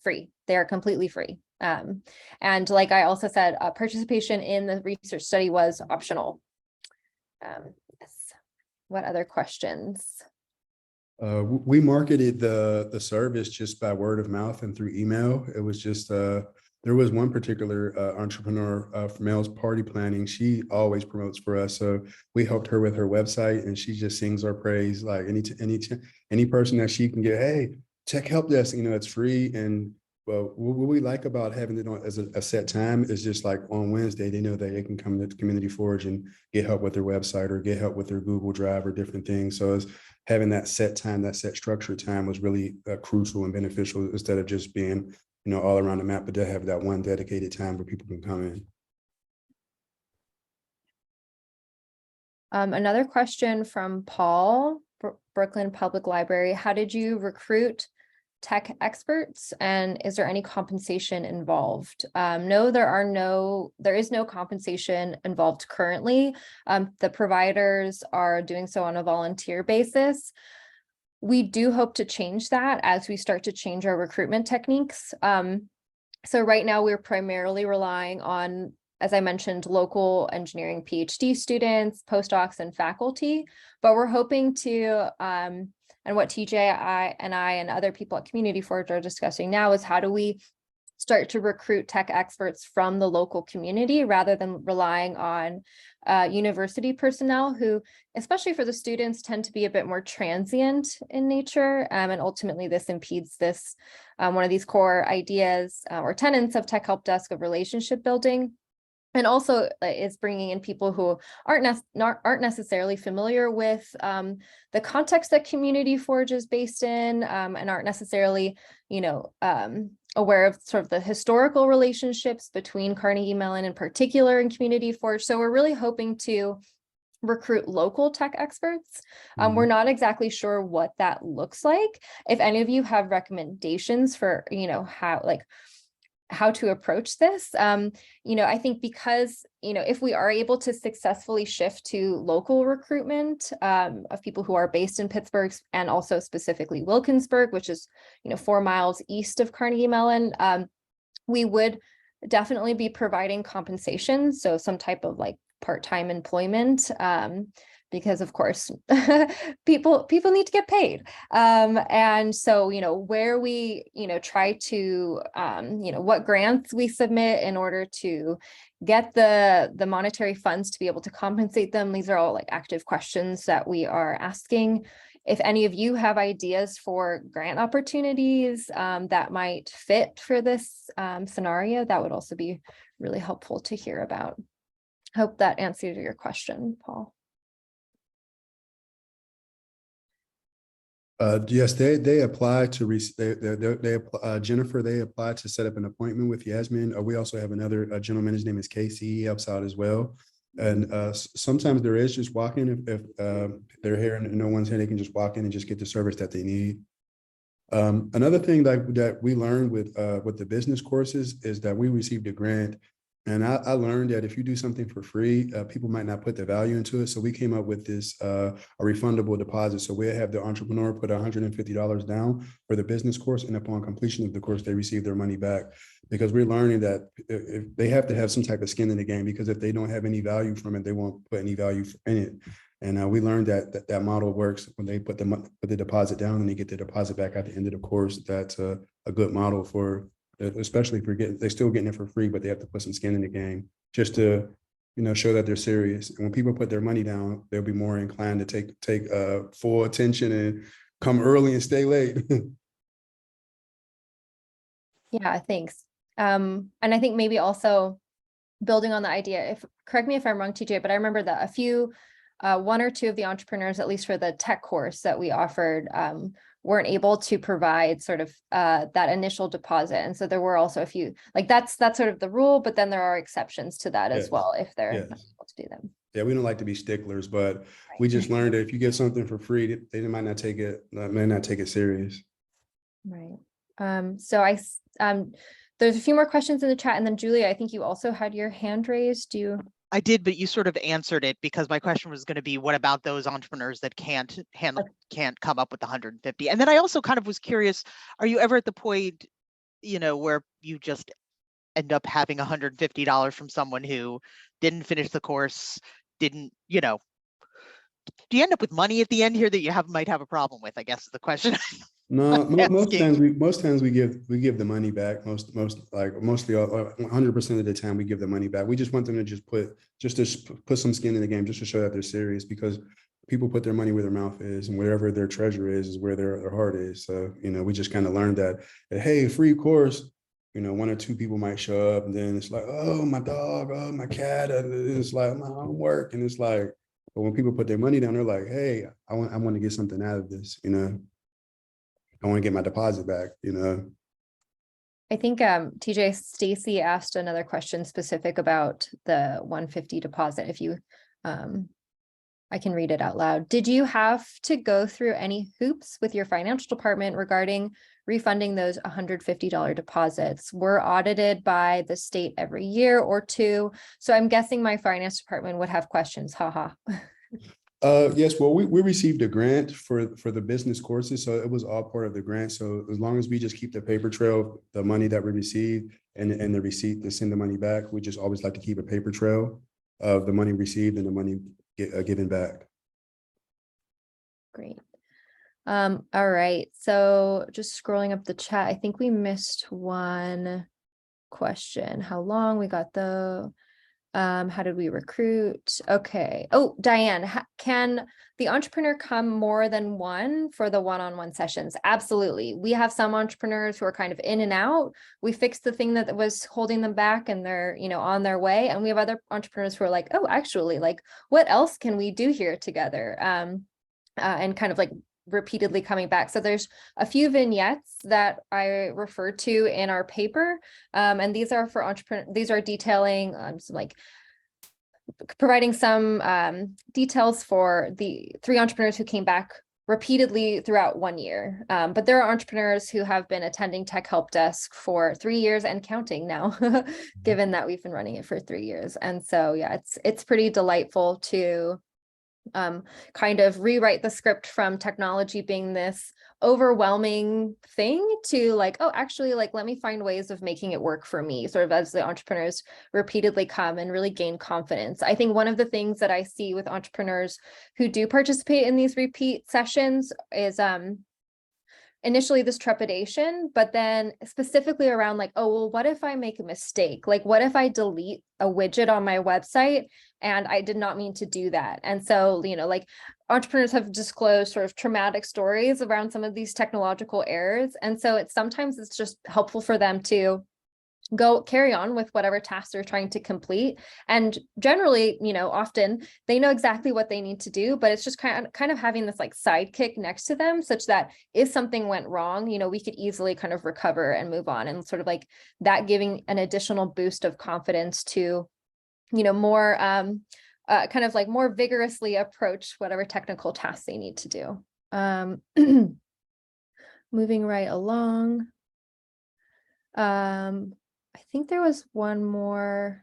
free. They are completely free. And like I also said, participation in the research study was optional. Yes. What other questions? We marketed the service just by word of mouth and through email. It was just there was one particular entrepreneur from Mel's Party Planning. She always promotes for us, so we helped her with her website, and she just sings our praise. Like any person that she can get, hey, tech help desk, you know, it's free. And well, what we like about having it on as a set time is just like on Wednesday, they know that they can come to Community Forge and get help with their website or get help with their Google Drive or different things. So it's having that set time, that set structured time was really crucial and beneficial instead of just being, you know, all around the map, but to have that one dedicated time where people can come in. Another question from Paul, Brooklyn Public Library. How did you recruit tech experts, and is there any compensation involved? No, there is no compensation involved currently. The providers are doing so on a volunteer basis. We do hope to change that as we start to change our recruitment techniques. So right now we're primarily relying on, as I mentioned, local engineering PhD students, postdocs, and faculty, but we're hoping to, and what TJ and I and other people at Community Forge are discussing now is how do we start to recruit tech experts from the local community rather than relying on university personnel who, especially for the students, tend to be a bit more transient in nature. And ultimately this impedes this, one of these core ideas or tenets of Tech Help Desk of relationship building. And also is bringing in people who aren't necessarily familiar with the context that Community Forge is based in, and aren't necessarily, you know, aware of sort of the historical relationships between Carnegie Mellon in particular and Community Forge. So we're really hoping to recruit local tech experts. We're not exactly sure what that looks like. If any of you have recommendations for, you know, how to approach this, you know, I think because, you know, if we are able to successfully shift to local recruitment of people who are based in Pittsburgh and also specifically Wilkinsburg, which is, you know, 4 miles east of Carnegie Mellon, we would definitely be providing compensation. So some type of like part-time employment, because of course people need to get paid. And so, you know, where we, you know, try to, you know, what grants we submit in order to get the monetary funds to be able to compensate them. These are all like active questions that we are asking. If any of you have ideas for grant opportunities that might fit for this scenario, that would also be really helpful to hear about. Hope that answered your question, Paul. Yes, they applied to Jennifer. They applied to set up an appointment with Yasmine. We also have another gentleman. His name is Casey. He helps out as well. And sometimes there is just walk-in if they're here and no one's here, they can just walk in and just get the service that they need. Another thing that we learned with the business courses is that we received a grant. And I learned that if you do something for free, people might not put the value into it. So we came up with this a refundable deposit. So we'll have the entrepreneur put $150 down for the business course, and upon completion of the course, they receive their money back. Because we're learning that if they have to have some type of skin in the game, because if they don't have any value from it, they won't put any value in it. And we learned that model works when they put the deposit down and they get the deposit back at the end of the course. That's a good model for, especially for they're still getting it for free, but they have to put some skin in the game just to, you know, show that they're serious. And when people put their money down, they'll be more inclined to take full attention and come early and stay late. Yeah, thanks. And I think maybe also building on the idea, correct me if I'm wrong, TJ, but I remember that one or two of the entrepreneurs, at least for the tech course that we offered, weren't able to provide sort of that initial deposit. And so there were also a few, like that's sort of the rule, but then there are exceptions to that as Yes. well if they're Yes. not able to do them. Yeah, we don't like to be sticklers, but we just learned that if you get something for free, they might not take it serious. Right. So there's a few more questions in the chat, and then Julia, I think you also had your hand raised. I did, but you sort of answered it because my question was going to be, what about those entrepreneurs that can't come up with the 150? And then I also kind of was curious, are you ever at the point, where you just end up having $150 from someone who didn't finish the course, didn't, do you end up with money at the end here that you might have a problem with, I guess is the question. No, most asking. times we give the money back. Mostly 100% of the time we give the money back. We just want them to just put some skin in the game, just to show that they're serious, because people put their money where their mouth is, and wherever their treasure is where their heart is. So, we just kind of learned that, hey, free course, one or two people might show up, and then it's like, oh, my dog, oh, my cat, and it's like my homework, and it's like, but when people put their money down, they're like, hey, I want to get something out of this, I want to get my deposit back, I think TJ Stacy asked another question specific about the 150 deposit. If you I can read it out loud. Did you have to go through any hoops with your financial department regarding refunding those $150 deposits? We're audited by the state every year or two. So I'm guessing my finance department would have questions. Haha. Yes, well, we received a grant for the business courses, so it was all part of the grant. So as long as we just keep the paper trail of the money that we received and the receipt to send the money back, we just always like to keep a paper trail of the money received and the money given back. Great. All right. So just scrolling up the chat, I think we missed one question. How long we got the how did we recruit? Okay. Oh, Diane, can the entrepreneur come more than one for the one-on-one sessions? Absolutely. We have some entrepreneurs who are kind of in and out. We fixed the thing that was holding them back and they're, on their way. And we have other entrepreneurs who are like, oh, actually, like, what else can we do here together? And kind of like repeatedly coming back. So there's a few vignettes that I refer to in our paper. And these are for these are detailing some like providing some details for the 3 entrepreneurs who came back repeatedly throughout 1 year. But there are entrepreneurs who have been attending Tech Help Desk for 3 years and counting now, given that we've been running it for 3 years. And so, yeah, it's pretty delightful to kind of rewrite the script from technology being this overwhelming thing to like, oh, actually, like, let me find ways of making it work for me, sort of as the entrepreneurs repeatedly come and really gain confidence. I think one of the things that I see with entrepreneurs who do participate in these repeat sessions is initially this trepidation, but then specifically around like, oh, well, what if I make a mistake? Like, what if I delete a widget on my website and I did not mean to do that? And so, like, entrepreneurs have disclosed sort of traumatic stories around some of these technological errors. And so sometimes it's just helpful for them to go carry on with whatever tasks they're trying to complete. And generally, often they know exactly what they need to do, but it's just kind of having this like sidekick next to them such that if something went wrong, we could easily kind of recover and move on, and sort of like that giving an additional boost of confidence to, more kind of like more vigorously approach whatever technical tasks they need to do. Moving right along. I think there was one more,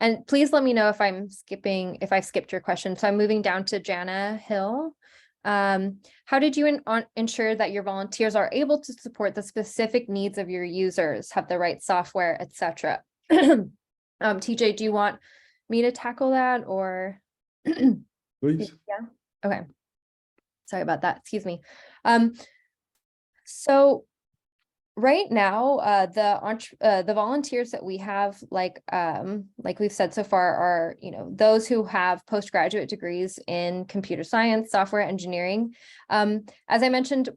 and please let me know if if I skipped your question. So I'm moving down to Jana Hill. How did you ensure that your volunteers are able to support the specific needs of your users, have the right software, etc.? TJ, do you want me to tackle that, or? Please. Yeah. Okay. Sorry about that. Excuse me. So right now, the volunteers that we have, like we've said so far, are those who have postgraduate degrees in computer science, software engineering. As I mentioned,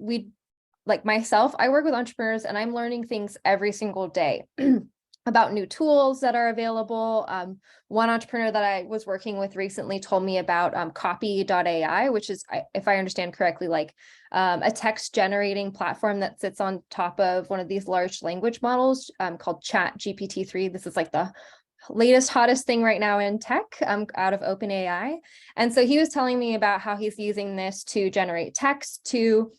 like myself, I work with entrepreneurs and I'm learning things every single day. about new tools that are available. One entrepreneur that I was working with recently told me about copy.ai, which is, if I understand correctly, like a text generating platform that sits on top of one of these large language models called Chat GPT-3. This is like the latest, hottest thing right now in tech out of OpenAI. And so he was telling me about how he's using this to generate text to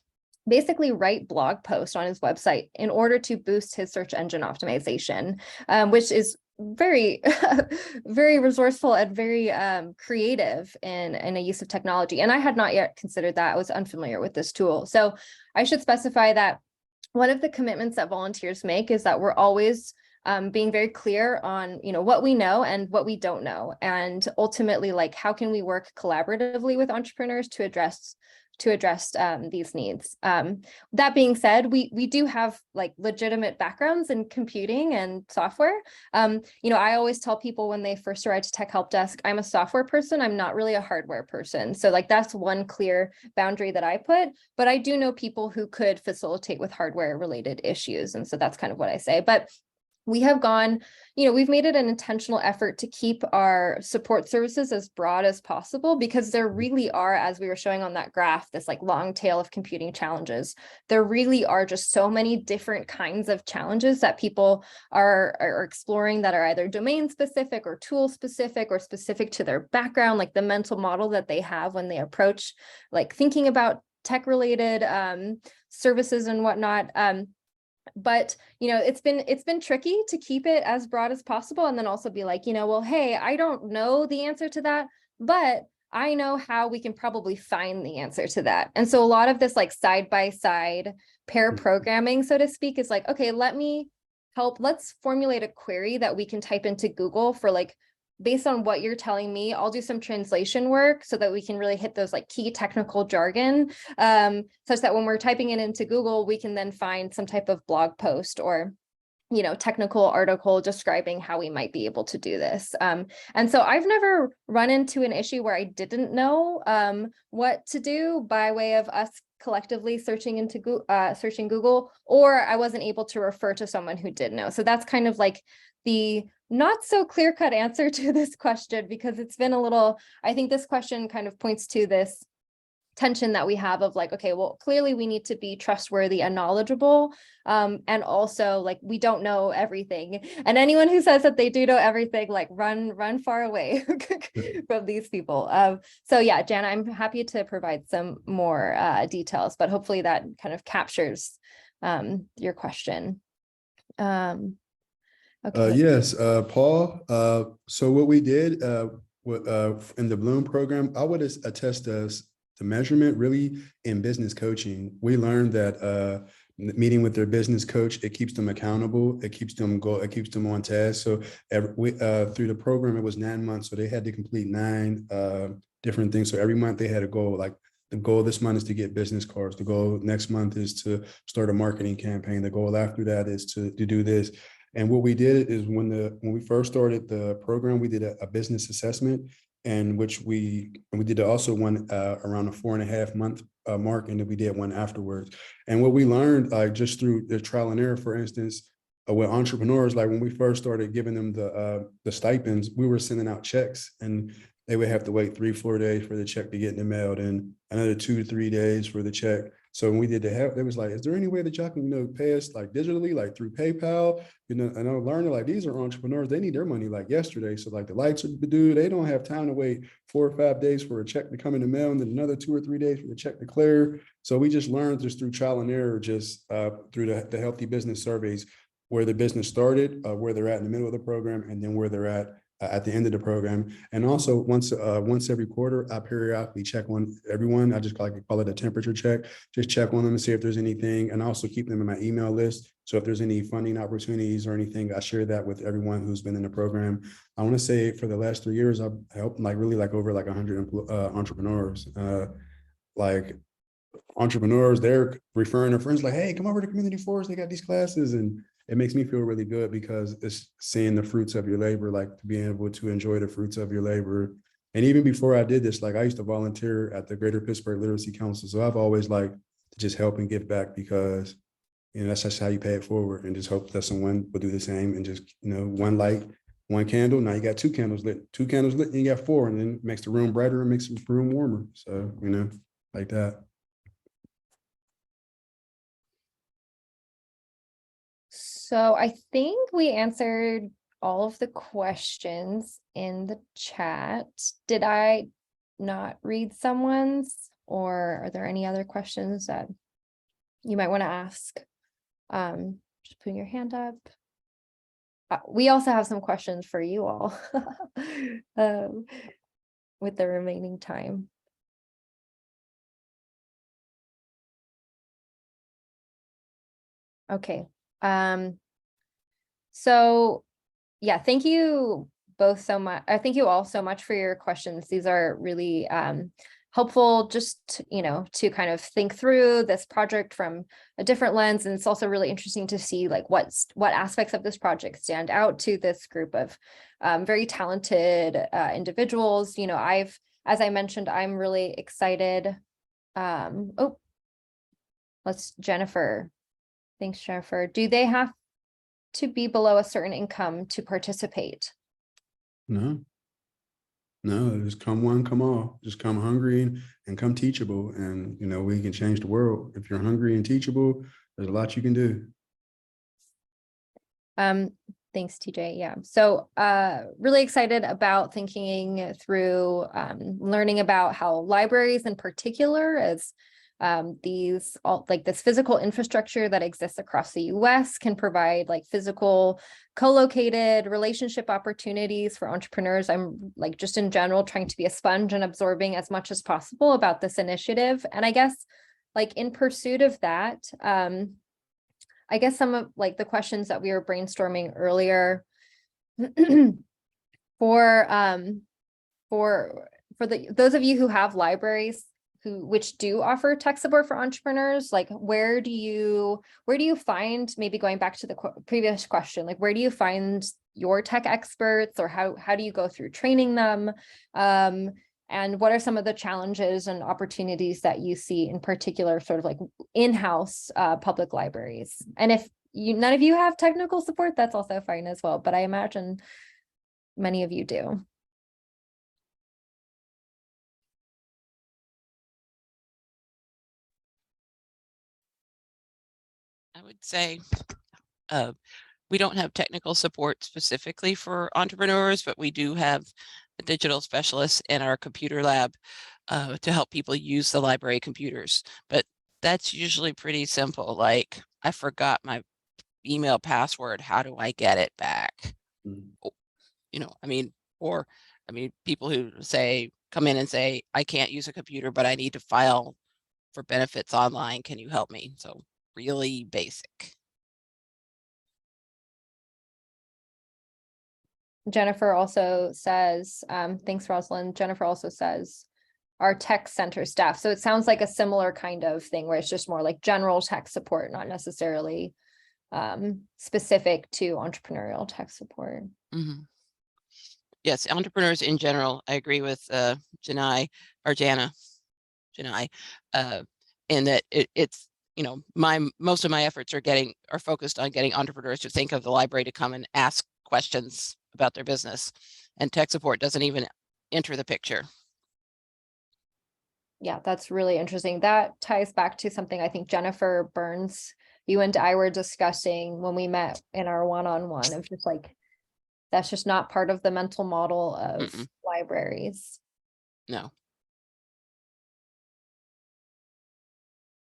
basically write blog posts on his website in order to boost his search engine optimization, which is very, very resourceful and very creative in a use of technology. And I had not yet considered that. I was unfamiliar with this tool. So I should specify that one of the commitments that volunteers make is that we're always being very clear on, what we know and what we don't know. And ultimately, like, how can we work collaboratively with entrepreneurs to address these needs. That being said, we do have like legitimate backgrounds in computing and software. I always tell people when they first arrive to Tech Help Desk, I'm a software person, I'm not really a hardware person. So like that's one clear boundary that I put, but I do know people who could facilitate with hardware related issues. And so that's kind of what I say. But we have gone, we've made it an intentional effort to keep our support services as broad as possible, because there really are, as we were showing on that graph, this like long tail of computing challenges. There really are just so many different kinds of challenges that people are exploring that are either domain specific or tool specific or specific to their background, like the mental model that they have when they approach like thinking about tech related services and whatnot. But it's been tricky to keep it as broad as possible, and then also be like, well, hey, I don't know the answer to that, but I know how we can probably find the answer to that. And so a lot of this like side by side pair programming, so to speak, is like, okay, let's formulate a query that we can type into Google for like, based on what you're telling me, I'll do some translation work so that we can really hit those like key technical jargon, such that when we're typing it into Google, we can then find some type of blog post or technical article describing how we might be able to do this. And so I've never run into an issue where I didn't know what to do by way of us collectively searching Google, or I wasn't able to refer to someone who did know. So that's kind of like the not so clear-cut answer to this question, because it's been a little, I think this question kind of points to this tension that we have of like, okay, well, clearly we need to be trustworthy and knowledgeable. And also like, we don't know everything. And anyone who says that they do know everything, like run far away from these people. So yeah, Jan, I'm happy to provide some more details, but hopefully that kind of captures your question. Okay. Yes, Paul. So what we did in the Bloom program, I would attest as the measurement really in business coaching. We learned that meeting with their business coach, it keeps them accountable, it keeps them on task. So through the program, it was 9 months, so they had to complete 9 different things. So every month they had a goal, like the goal this month is to get business cards. The goal next month is to start a marketing campaign. The goal after that is to do this. And what we did is when we first started the program, we did a business assessment, and we did also one around a 4.5 month mark, and then we did one afterwards. And what we learned, like just through the trial and error, for instance, with entrepreneurs, like when we first started giving them the stipends, we were sending out checks, and they would have to wait 3-4 days for the check to get in the mail, and another 2 to 3 days for the check. So when we did the help, they was like, is there any way that y'all can, pay us like digitally, like through PayPal? And I learned like these are entrepreneurs, they need their money like yesterday. So like the lights are due, they don't have time to wait 4 or 5 days for a check to come in the mail, and then another 2 or 3 days for the check to clear. So we just learned just through trial and error, just through the healthy business surveys, where the business started, where they're at in the middle of the program, and then where they're at the end of the program. And also once every quarter, I periodically check on everyone. I just call it a temperature check, just check on them and see if there's anything, and also keep them in my email list. So if there's any funding opportunities or anything, I share that with everyone who's been in the program. I want to say for the last 3 years, I've helped over 100 entrepreneurs. Like entrepreneurs, they're referring their friends like, hey, come over to Community Forest, they got these classes. And it makes me feel really good because it's seeing the fruits of your labor, like being able to enjoy the fruits of your labor. And even before I did this, like I used to volunteer at the Greater Pittsburgh Literacy Council. So I've always liked to just help and give back, because that's just how you pay it forward, and just hope that someone will do the same, and just, one light, one candle. Now you got two candles lit, and you got four, and then it makes the room brighter and makes the room warmer. So, like that. So I think we answered all of the questions in the chat. Did I not read someone's, or are there any other questions that you might want to ask? Just putting your hand up. We also have some questions for you all with the remaining time. Okay. So yeah, thank you both so much. Thank you all so much for your questions. These are really helpful just, to kind of think through this project from a different lens. And it's also really interesting to see like what aspects of this project stand out to this group of very talented individuals. As I mentioned, I'm really excited. Jennifer. Thanks, Jennifer. Do they have to be below a certain income to participate? No, just come one, come all. Just come hungry and come teachable. And, we can change the world. If you're hungry and teachable, there's a lot you can do. Thanks, TJ. Yeah. So really excited about thinking through learning about how libraries in particular, as this physical infrastructure that exists across the US, can provide like physical co-located relationship opportunities for entrepreneurs. I'm like just in general trying to be a sponge and absorbing as much as possible about this initiative. And I guess like in pursuit of that, I guess some of like the questions that we were brainstorming earlier for those of you who have libraries which do offer tech support for entrepreneurs, like where do you find, maybe going back to the previous question, like where do you find your tech experts, or how do you go through training them? And what are some of the challenges and opportunities that you see in particular, sort of like in-house public libraries? And if none of you have technical support, that's also fine as well, but I imagine many of you do. I would say we don't have technical support specifically for entrepreneurs, but we do have a digital specialist in our computer lab to help people use the library computers. But that's usually pretty simple. Like, I forgot my email password. How do I get it back? People who come in and say, I can't use a computer, but I need to file for benefits online. Can you help me? So really basic. Jennifer also says, thanks, Rosalind. Jennifer also says our tech center staff. So it sounds like a similar kind of thing where it's just more like general tech support, not necessarily specific to entrepreneurial tech support. Mm-hmm. Yes, entrepreneurs in general. I agree with Jana, in that it's most of my efforts are focused on getting entrepreneurs to think of the library to come and ask questions about their business, and tech support doesn't even enter the picture. Yeah, that's really interesting. That ties back to something I think Jennifer Burns, you and I were discussing when we met in our one-on-one, of just like, that's just not part of the mental model of libraries. No.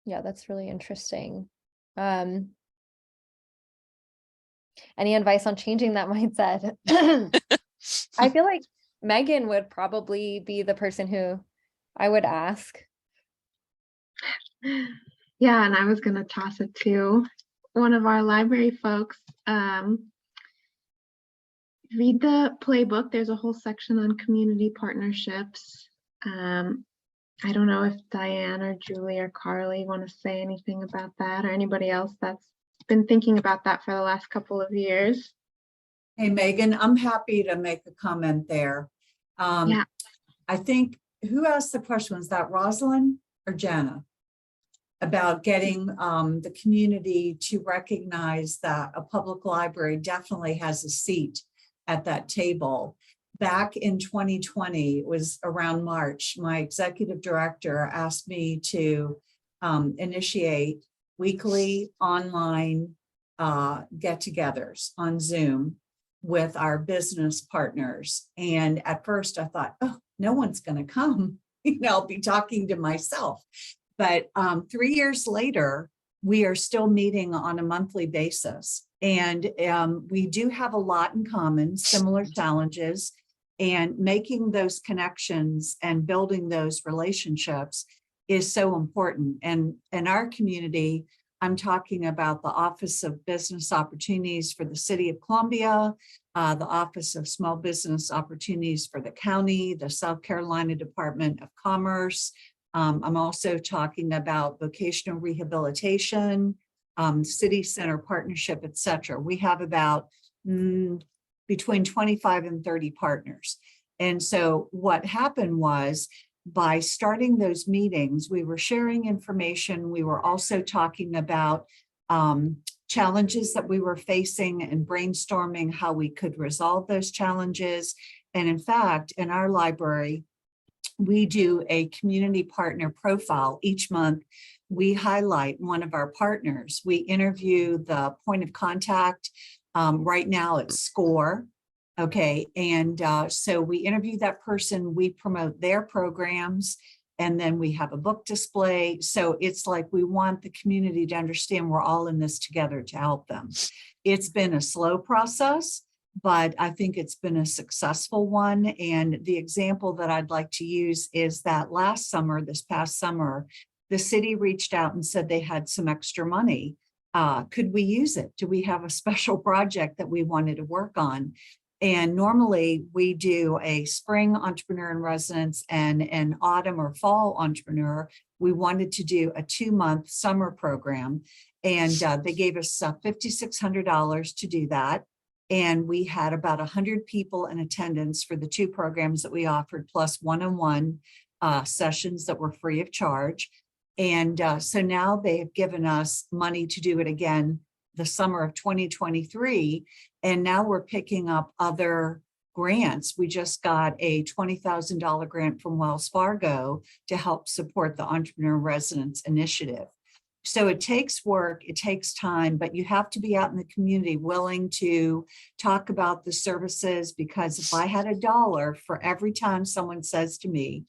Yeah, that's really interesting. Any advice on changing that mindset? I feel like Megan would probably be the person who I would ask. Yeah, and I was going to toss it to one of our library folks. Read the playbook. There's a whole section on community partnerships. I don't know if Diane or Julie or Carly want to say anything about that, or anybody else that's been thinking about that for the last couple of years. Hey, Megan, I'm happy to make a comment there. Yeah. I think, who asked the question? Was that Rosalind or Jana? about getting the community to recognize that a public library definitely has a seat at that table. Back in 2020, it was around March, my executive director asked me to initiate weekly online get-togethers on Zoom with our business partners. And at first I thought, oh, no one's going to come. I'll be talking to myself. But 3 years later, we are still meeting on a monthly basis. And we do have a lot in common, similar challenges, and making those connections and building those relationships is so important. And in our community, I'm talking about the Office of Business Opportunities for the City of Columbia, the Office of Small Business Opportunities for the county, the South Carolina Department of Commerce. I'm also talking about vocational rehabilitation, city center partnership, et cetera. We have about between 25 and 30 partners. And so what happened was, by starting those meetings, we were sharing information. We were also talking about challenges that we were facing and brainstorming how we could resolve those challenges. And in fact, in our library, we do a community partner profile each month. We highlight one of our partners. We interview the point of contact. Right now it's SCORE. Okay, and so we interview that person, we promote their programs, and then we have a book display. So it's like we want the community to understand we're all in this together to help them. It's been a slow process, but I think it's been a successful one. And the example that I'd like to use is that last summer, this past summer, the city reached out and said they had some extra money. Could we use it? Do we have a special project that we wanted to work on? And normally we do a spring entrepreneur in residence and an autumn or fall entrepreneur. We wanted to do a 2-month summer program, and they gave us $5,600 to do that. And we had about 100 people in attendance for the 2 programs that we offered, plus one-on-one sessions that were free of charge. And so now they have given us money to do it again the summer of 2023. And now we're picking up other grants. We just got a $20,000 grant from Wells Fargo to help support the Entrepreneur Residence Initiative. So it takes work, it takes time, but you have to be out in the community willing to talk about the services, because if I had $1 for every time someone says to me,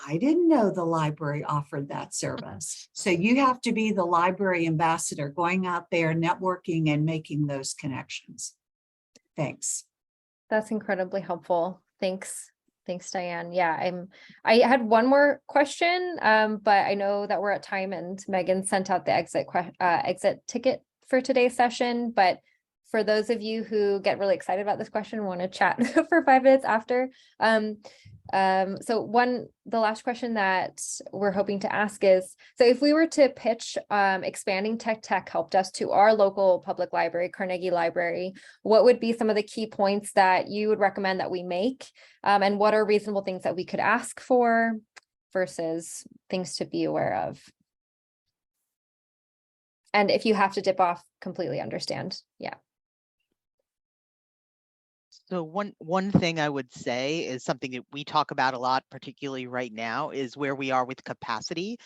I didn't know the library offered that service. So you have to be the library ambassador, going out there, networking and making those connections. Thanks. That's incredibly helpful. Thanks. Thanks, Diane. Yeah, I had one more question, but I know that we're at time and Megan sent out the exit ticket for today's session. But for those of you who get really excited about this question, want to chat for 5 minutes after. So the last question that we're hoping to ask is, so if we were to pitch expanding tech help desk to our local public library, Carnegie Library, what would be some of the key points that you would recommend that we make? And what are reasonable things that we could ask for versus things to be aware of? And if you have to dip off, completely understand. Yeah. So one thing I would say is something that we talk about a lot, particularly right now, is where we are with capacity.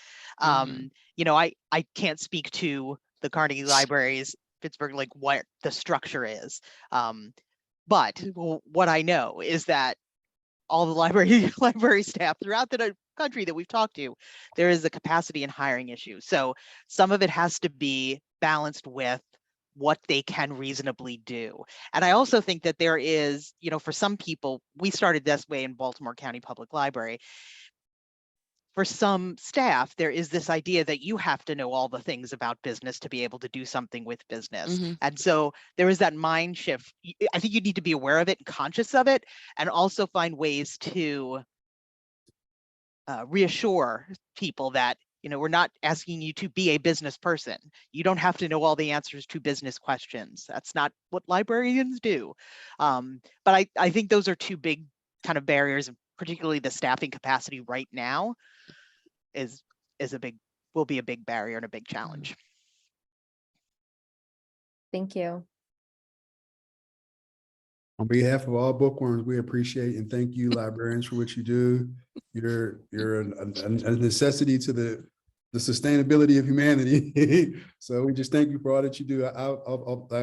You know, I can't speak to the Carnegie Libraries, Pittsburgh, like what the structure is. But what I know is that all the library staff throughout the country that we've talked to, there is a capacity and hiring issue. So some of it has to be balanced with what they can reasonably do. And I also think that there is, you know, for some people, we started this way in Baltimore County Public Library. For some staff, there is this idea that you have to know all the things about business to be able to do something with business. And so there is that mind shift. I think you need to be aware of it and conscious of it, and also find ways to reassure people that, you know, we're not asking you to be a business person. You don't have to know all the answers to business questions. That's not what librarians do. But I think those are 2 big kind of barriers, particularly the staffing capacity right now is a big will be a big barrier and a big challenge. Thank you. On behalf of all bookworms, we appreciate and thank you, librarians, for what you do. You're a necessity to the sustainability of humanity. So we just thank you for all that you do.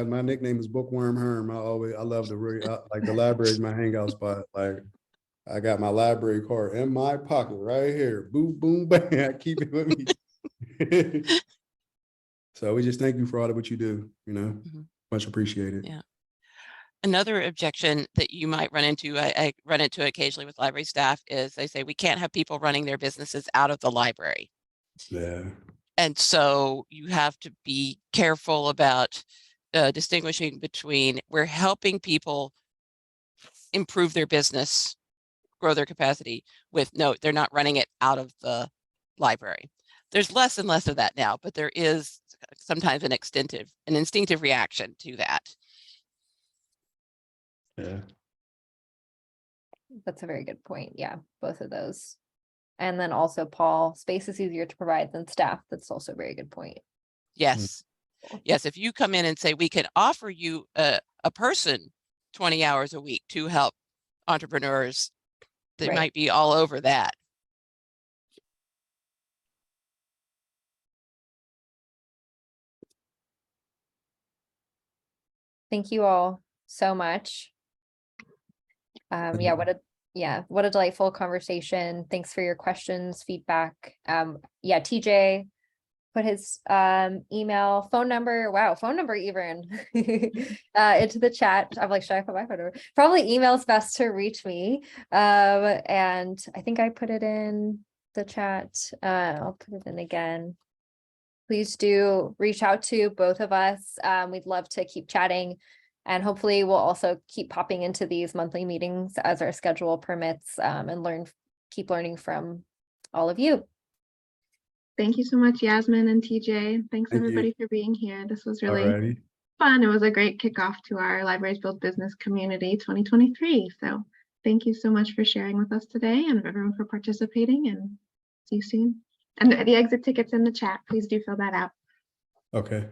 My nickname is Bookworm Herm. I love like the library is my hangout spot. Like I got my library card in my pocket right here. Boom, boom, bang. I keep it with me. So we just thank you for all of what you do. Much appreciated. Yeah. Another objection that you might run into, I run into occasionally with library staff, is they say we can't have people running their businesses out of the library. Yeah. And so you have to be careful about distinguishing between we're helping people improve their business, grow their capacity, with no, they're not running it out of the library. There's less and less of that now, but there is sometimes an instinctive reaction to that. Yeah. That's a very good point. Yeah, both of those. And then also, Paul, space is easier to provide than staff. That's also a very good point. Yes. Yes. If you come in and say, we can offer you a person 20 hours a week to help entrepreneurs, they Right. might be all over that. Thank you all so much. Yeah, what a delightful conversation. Thanks for your questions, feedback. Yeah, TJ put his email, phone number, phone number even into the chat. I'm like, should I put my phone number? Probably email's best to reach me. And I think I put it in the chat. I'll put it in again. Please do reach out to both of us. We'd love to keep chatting, and hopefully we'll also keep popping into these monthly meetings as our schedule permits, and keep learning from all of you. Thank you so much, Yasmine and TJ. Thanks Thank everybody you. for being here. This was really Alrighty. fun. It was a great kickoff to our Libraries Build Business Community 2023. So thank you so much for sharing with us today, and everyone for participating, and see you soon. And the exit tickets in the chat, please do fill that out. Okay.